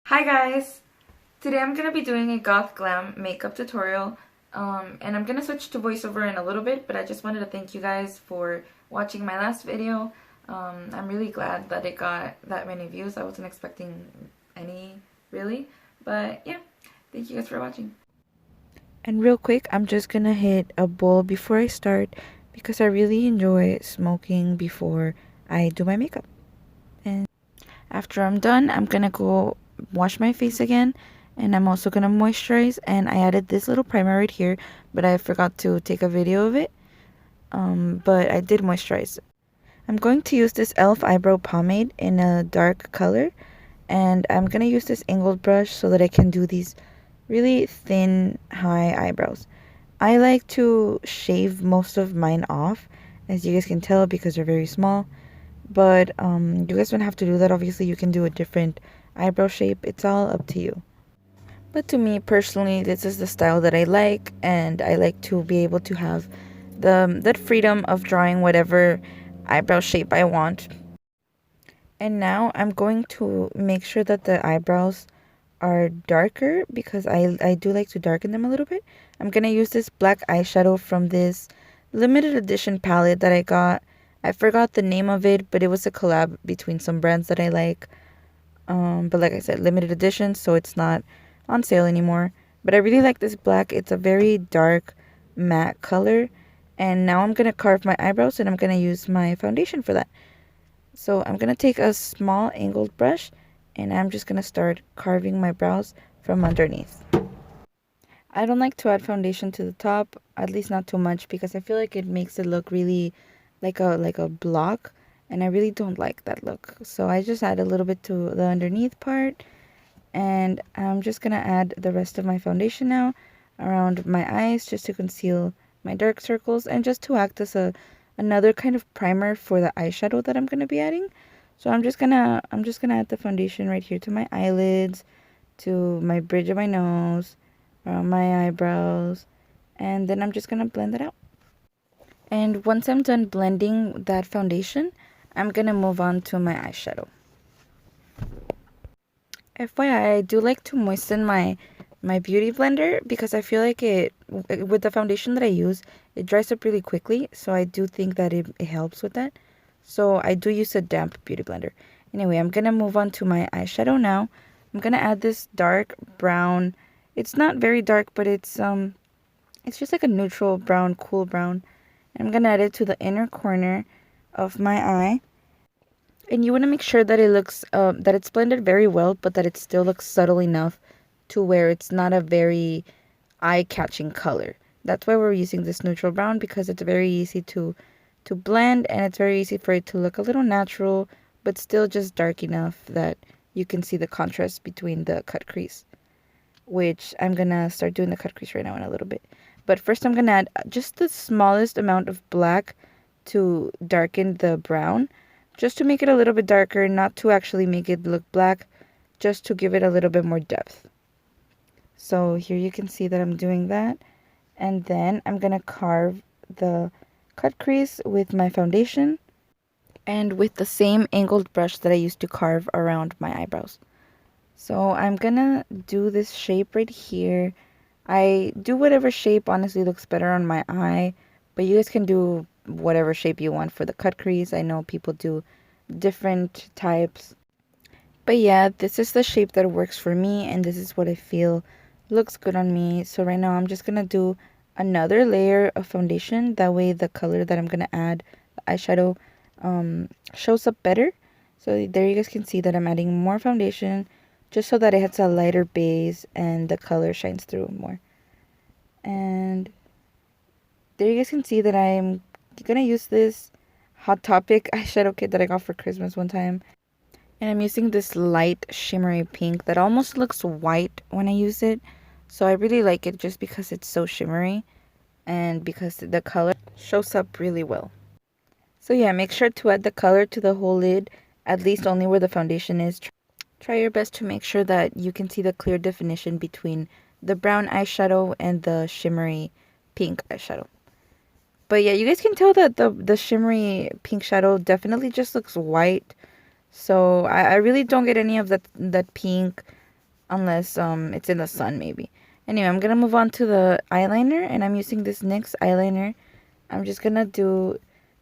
Hi guys! Today I'm going to be doing a Goth Glam makeup tutorial and I'm going to switch to voiceover in a little bit, but I just wanted to thank you guys for watching my last video. I'm really glad that it got that many views. I wasn't expecting any really, but yeah, thank you guys for watching. And real quick, I'm just gonna hit a bowl before I start because I really enjoy smoking before I do my makeup. And after I'm done, I'm gonna go wash my face again, and I'm also gonna moisturize. And I added this little primer right here, but I forgot to take a video of it. But I did moisturize. I'm going to use this e.l.f. eyebrow pomade in a dark color, and I'm gonna use this angled brush so that I can do these really thin, high eyebrows. I like to shave most of mine off, as you guys can tell, because they're very small. But you guys don't have to do that. Obviously, you can do a different eyebrow shape. It's all up to you. But to me personally, this is the style that I like, and I like to be able to have that freedom of drawing whatever eyebrow shape I want. And now I'm going to make sure that the eyebrows are darker because I do like to darken them a little bit. I'm going to use this black eyeshadow from this limited edition palette that I got. I forgot the name of it, but it was a collab between some brands that I like. But like I said, limited edition, so it's not on sale anymore. But I really like this black. It's a very dark matte color. And now I'm going to carve my eyebrows and I'm going to use my foundation for that. So I'm going to take a small angled brush and I'm just going to start carving my brows from underneath. I don't like to add foundation to the top, at least not too much, because I feel like it makes it look really like a block, and I really don't like that look. So I just add a little bit to the underneath part, and I'm just going to add the rest of my foundation now around my eyes just to conceal my dark circles and just to act as another kind of primer for the eyeshadow that I'm going to be adding. So I'm just going to add the foundation right here to my eyelids, to my bridge of my nose, around my eyebrows, and then I'm just going to blend it out. And once I'm done blending that foundation, I'm going to move on to my eyeshadow. FYI, I do like to moisten my beauty blender because I feel like it with the foundation that I use, it dries up really quickly, so I do think that it helps with that. So I do use a damp beauty blender. Anyway, I'm going to move on to my eyeshadow now. I'm going to add this dark brown. It's not very dark, but it's just like a neutral brown, cool brown. And I'm going to add it to the inner corner of my eye. And you want to make sure that it looks that it's blended very well, but that it still looks subtle enough to where it's not a very eye-catching color. That's why we're using this neutral brown, because it's very easy to blend, and it's very easy for it to look a little natural, but still just dark enough that you can see the contrast between the cut crease, which I'm going to start doing the cut crease right now in a little bit. But first I'm going to add just the smallest amount of black to darken the brown, just to make it a little bit darker, not to actually make it look black, just to give it a little bit more depth. So here you can see that I'm doing that. And then I'm going to carve the cut crease with my foundation and with the same angled brush that I used to carve around my eyebrows. So I'm going to do this shape right here. I do whatever shape honestly looks better on my eye, but you guys can do whatever shape you want for the cut crease. I know people do different types. But yeah, this is the shape that works for me, and this is what I feel looks good on me. So right now I'm just going to do another layer of foundation. That way the color that I'm going to add, the eyeshadow, shows up better. So there you guys can see that I'm adding more foundation just so that it has a lighter base and the color shines through more. And there you guys can see that I'm gonna use this Hot Topic eyeshadow kit that I got for Christmas one time. And I'm using this light shimmery pink that almost looks white when I use it. So I really like it just because it's so shimmery and because the color shows up really well. So yeah, make sure to add the color to the whole lid, at least only where the foundation is. Try your best to make sure that you can see the clear definition between the brown eyeshadow and the shimmery pink eyeshadow. But yeah, you guys can tell that the shimmery pink shadow definitely just looks white. So I really don't get any of that pink unless it's in the sun maybe. Anyway, I'm gonna move on to the eyeliner, and I'm using this NYX eyeliner. I'm just gonna do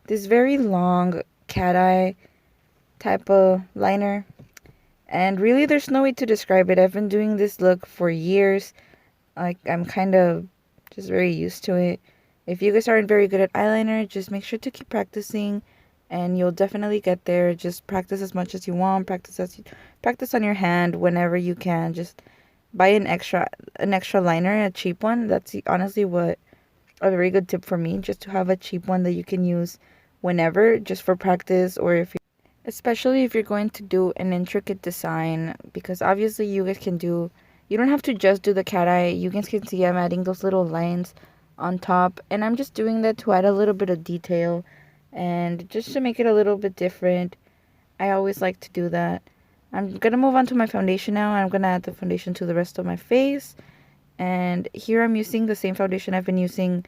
this very long cat eye type of liner, and really there's no way to describe it. I've been doing this look for years. Like, I'm kind of just very used to it. If you guys aren't very good at eyeliner, just make sure to keep practicing, and you'll definitely get there. Just practice as much as you want. Practice on your hand whenever you can. Just buy an extra liner, a cheap one. That's honestly what a very good tip for me, just to have a cheap one that you can use whenever, just for practice, or especially if you're going to do an intricate design, because obviously you don't have to just do the cat eye. You guys can see I'm adding those little lines on top, and I'm just doing that to add a little bit of detail and just to make it a little bit different. I always like to do that. I'm gonna move on to my foundation now. I'm gonna add the foundation to the rest of my face, and here I'm using the same foundation I've been using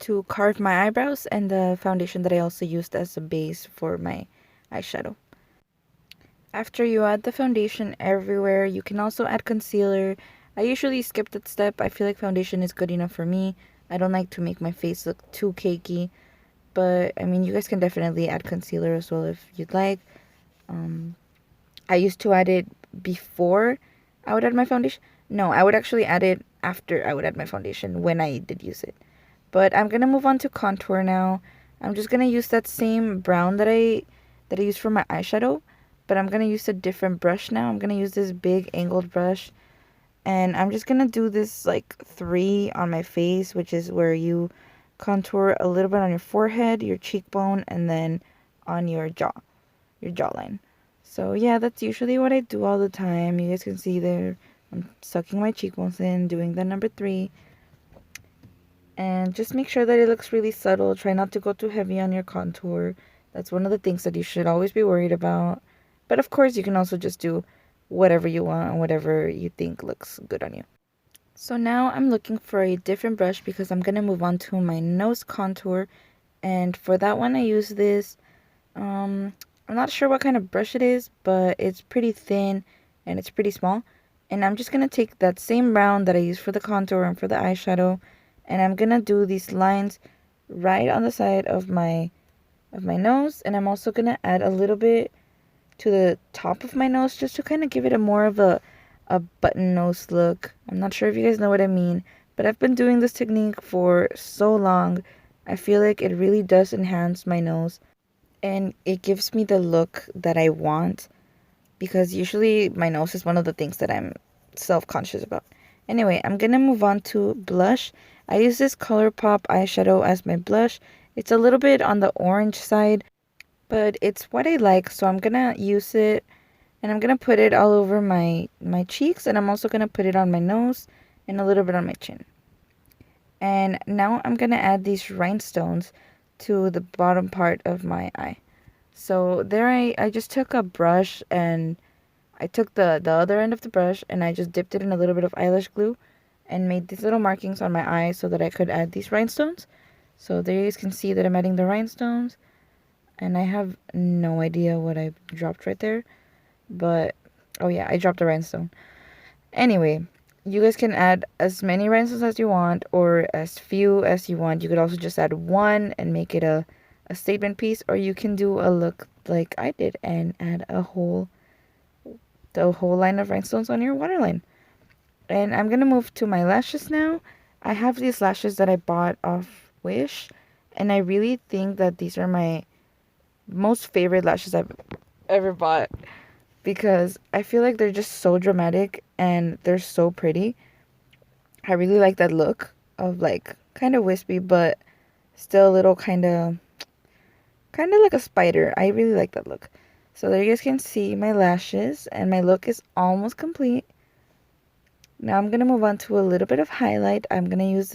to carve my eyebrows, and the foundation that I also used as a base for my eyeshadow. After you add the foundation everywhere, you can also add concealer. I usually skip that step. I feel like foundation is good enough for me. I don't like to make my face look too cakey, but I mean, you guys can definitely add concealer as well if you'd like. I used to add it before I would add my foundation. No, I would actually add it after I would add my foundation, when I did use it. But I'm gonna move on to contour now. I'm just gonna use that same brown that I used for my eyeshadow, but I'm gonna use a different brush now. I'm gonna use this big angled brush, and I'm just gonna do this like 3 on my face, which is where you contour a little bit on your forehead, your cheekbone, and then on your jawline. So yeah, that's usually what I do all the time. You guys can see there, I'm sucking my cheekbones in, doing the number 3. And just make sure that it looks really subtle. Try not to go too heavy on your contour. That's one of the things that you should always be worried about. But of course, you can also just do whatever you want and whatever you think looks good on you. So now I'm looking for a different brush, because I'm going to move on to my nose contour. And for that one, I use this, I'm not sure what kind of brush it is, but it's pretty thin and it's pretty small. And I'm just going to take that same brown that I used for the contour and for the eyeshadow, and I'm gonna do these lines right on the side of my nose, and I'm also gonna add a little bit to the top of my nose, just to kind of give it a more of a button nose look. I'm not sure if you guys know what I mean, but I've been doing this technique for so long. I feel like it really does enhance my nose, and it gives me the look that I want, because usually my nose is one of the things that I'm self-conscious about. Anyway, I'm gonna move on to blush. I use this ColourPop eyeshadow as my blush. It's a little bit on the orange side, but it's what I like, so I'm gonna use it, and I'm gonna put it all over my cheeks, and I'm also gonna put it on my nose and a little bit on my chin. And now I'm gonna add these rhinestones to the bottom part of my eye. So there I just took a brush, and I took the other end of the brush, and I just dipped it in a little bit of eyelash glue and made these little markings on my eye so that I could add these rhinestones. So there you guys can see that I'm adding the rhinestones, and I have no idea what I dropped right there, but oh yeah, I dropped a rhinestone. Anyway, you guys can add as many rhinestones as you want, or as few as you want. You could also just add one and make it a statement piece, or you can do a look like I did and add the whole line of rhinestones on your waterline. And I'm gonna move to my lashes now. I have these lashes that I bought off Wish, and I really think that these are my most favorite lashes I've ever bought, because I feel like they're just so dramatic and they're so pretty. I really like that look of like kind of wispy, but still a little kind of like a spider. I really like that look. So there you guys can see my lashes, and my look is almost complete. Now I'm going to move on to a little bit of highlight. I'm going to use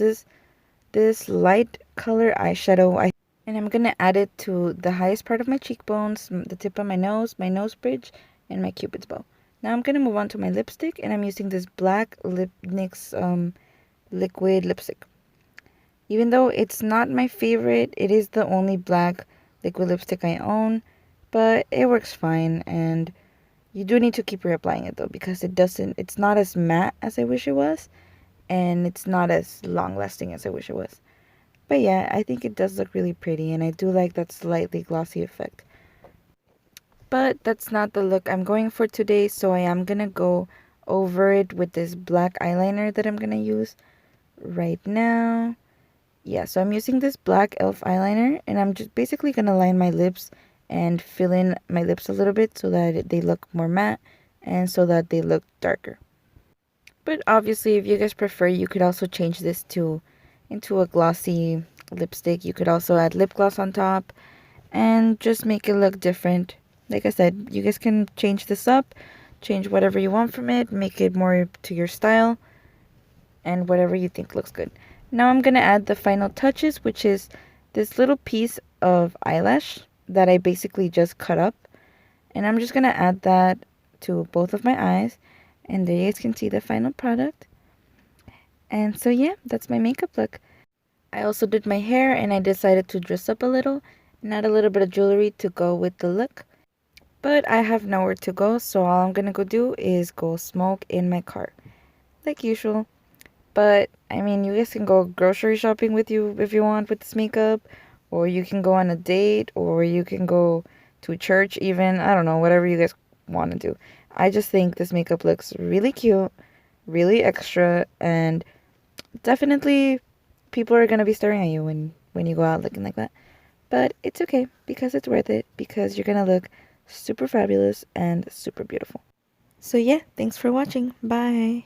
this light color eyeshadow, and I'm going to add it to the highest part of my cheekbones, the tip of my nose bridge, and my cupid's bow. Now I'm going to move on to my lipstick, and I'm using this black NYX liquid lipstick. Even though it's not my favorite, it is the only black liquid lipstick I own, but it works fine, and You do need to keep reapplying it though, because it's not as matte as I wish it was, and it's not as long lasting as I wish it was. But yeah, I think it does look really pretty, and I do like that slightly glossy effect. But that's not the look I'm going for today, so I am gonna go over it with this black eyeliner that I'm gonna use right now. Yeah, so I'm using this black e.l.f. eyeliner, and I'm just basically gonna line my lips and fill in my lips a little bit so that they look more matte and so that they look darker. But obviously, if you guys prefer, you could also change this into a glossy lipstick. You could also add lip gloss on top and just make it look different. Like I said, you guys can change this up, change whatever you want from it, make it more to your style, and whatever you think looks good. Now I'm going to add the final touches, which is this little piece of eyelash that I basically just cut up. And I'm just going to add that to both of my eyes. And there you guys can see the final product. And so yeah, that's my makeup look. I also did my hair, and I decided to dress up a little and add a little bit of jewelry to go with the look. But I have nowhere to go, so all I'm going to go do is go smoke in my car, like usual. But, I mean, you guys can go grocery shopping with you if you want with this makeup. Or you can go on a date. Or you can go to church even. I don't know, whatever you guys want to do. I just think this makeup looks really cute, really extra. And definitely people are going to be staring at you when you go out looking like that. But it's okay, because it's worth it. Because you're going to look super fabulous and super beautiful. So yeah, thanks for watching. Bye.